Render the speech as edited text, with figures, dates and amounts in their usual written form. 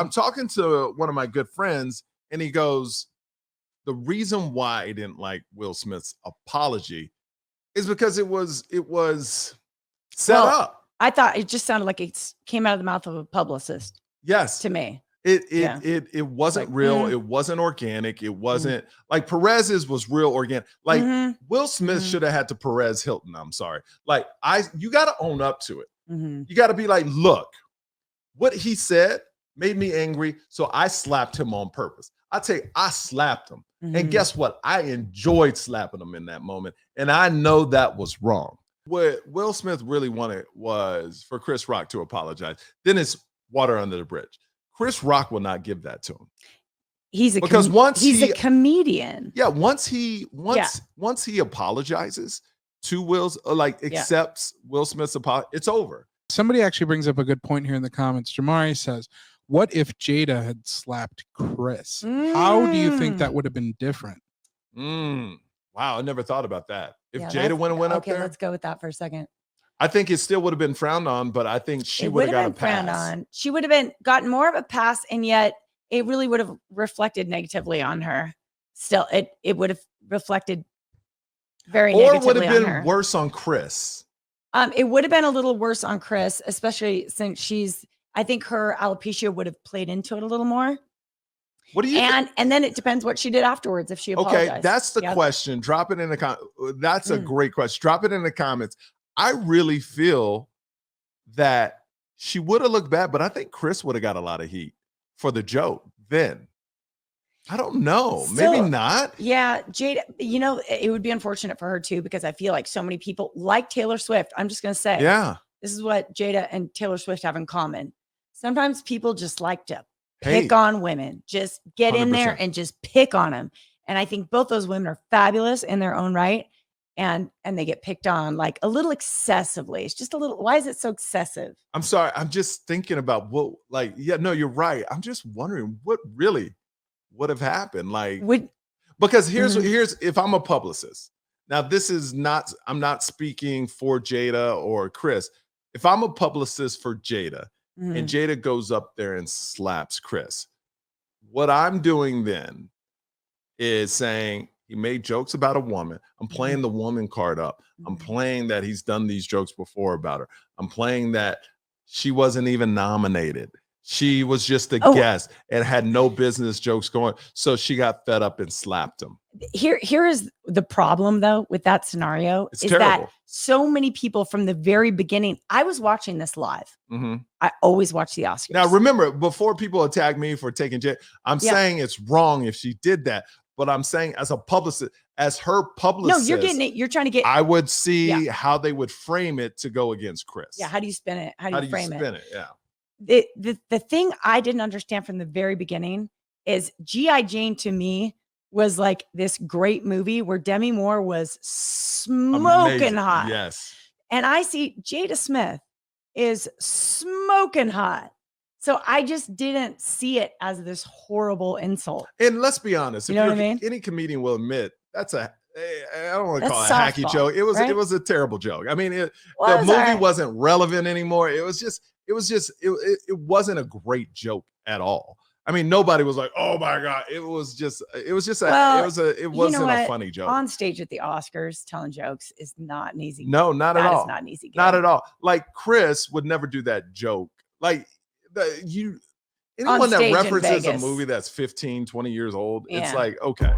I'm talking to one of my good friends, and he goes, the reason why I didn't like Will Smith's apology is because it was set up. I thought it just sounded like it came out of the mouth of a publicist. Yes. To me. It wasn't real. It wasn't organic. It wasn't like Perez's was real organic. Like Will Smith should have had to Perez Hilton. I'm sorry. Like you got to own up to it. You got to be like, look, what he said made me angry, so I slapped him on purpose. I tell you, I slapped him. And guess what? I enjoyed slapping him in that moment. And I know that was wrong. What Will Smith really wanted was for Chris Rock to apologize. Then it's water under the bridge. Chris Rock will not give that to him. He's a comedian. Yeah, once he apologizes to accepts Will Smith's apology, it's over. Somebody actually brings up a good point here in the comments. Jamari says, what if Jada had slapped Chris? How do you think that would have been different? Wow, I never thought about that. If Jada went up there. Okay, let's go with that for a second. I think it still would have been frowned on, but I think she would have got a pass. She would have gotten more of a pass, and yet it really would have reflected negatively on her. Still, it would have reflected very negatively on her. Or would have been worse on Chris. It would have been a little worse on Chris, especially since I think her alopecia would have played into it a little more. What do you think? And then it depends what she did afterwards if she apologized. Okay, that's the question. Drop it in the comments. That's a great question. Drop it in the comments. I really feel that she would have looked bad, but I think Chris would have got a lot of heat for the joke then. I don't know. Maybe not. Yeah, Jada, it would be unfortunate for her too, because I feel like so many people like Taylor Swift. I'm just going to say, this is what Jada and Taylor Swift have in common. Sometimes people just like to pick on women, just get 100%. In there and just pick on them. And I think both those women are fabulous in their own right. And they get picked on like a little excessively. It's just a little, why is it so excessive? I'm sorry. I'm just thinking about you're right. I'm just wondering what really would have happened. Because here's if I'm a publicist. Now, I'm not speaking for Jada or Chris. If I'm a publicist for Jada and Jada goes up there and slaps Chris, what I'm doing then is saying, he made jokes about a woman. I'm playing the woman card up. I'm playing that he's done these jokes before about her. I'm playing that she wasn't even nominated. She was just a guest and had no business jokes going. So she got fed up and slapped him. Here is the problem, though, with that scenario. It's terrible. That so many people from the very beginning, I was watching this live. I always watch the Oscars. Now, remember, before people attack me for taking Jada, I'm saying it's wrong if she did that. But I'm saying as a publicist, as her publicist. No, you're getting it. You're trying to get. I would see how they would frame it to go against Chris. Yeah. How do you spin it? How do you frame it? Yeah. The thing I didn't understand from the very beginning is G.I. Jane to me was like this great movie where Demi Moore was smoking hot. Yes. And I see Jada Smith is smoking hot. So I just didn't see it as this horrible insult. And let's be honest, you know what I mean? Any comedian will admit I don't want to call it a hacky joke. It was a terrible joke. I mean, the movie wasn't relevant anymore. It wasn't a great joke at all. I mean, nobody was like, "Oh my God!" It wasn't a funny joke. On stage at the Oscars, telling jokes is not an easy. No, not at all. That is not an easy. Not at all. Like Chris would never do that joke. Like anyone that references a movie that's 15, 20 years old, it's like, okay.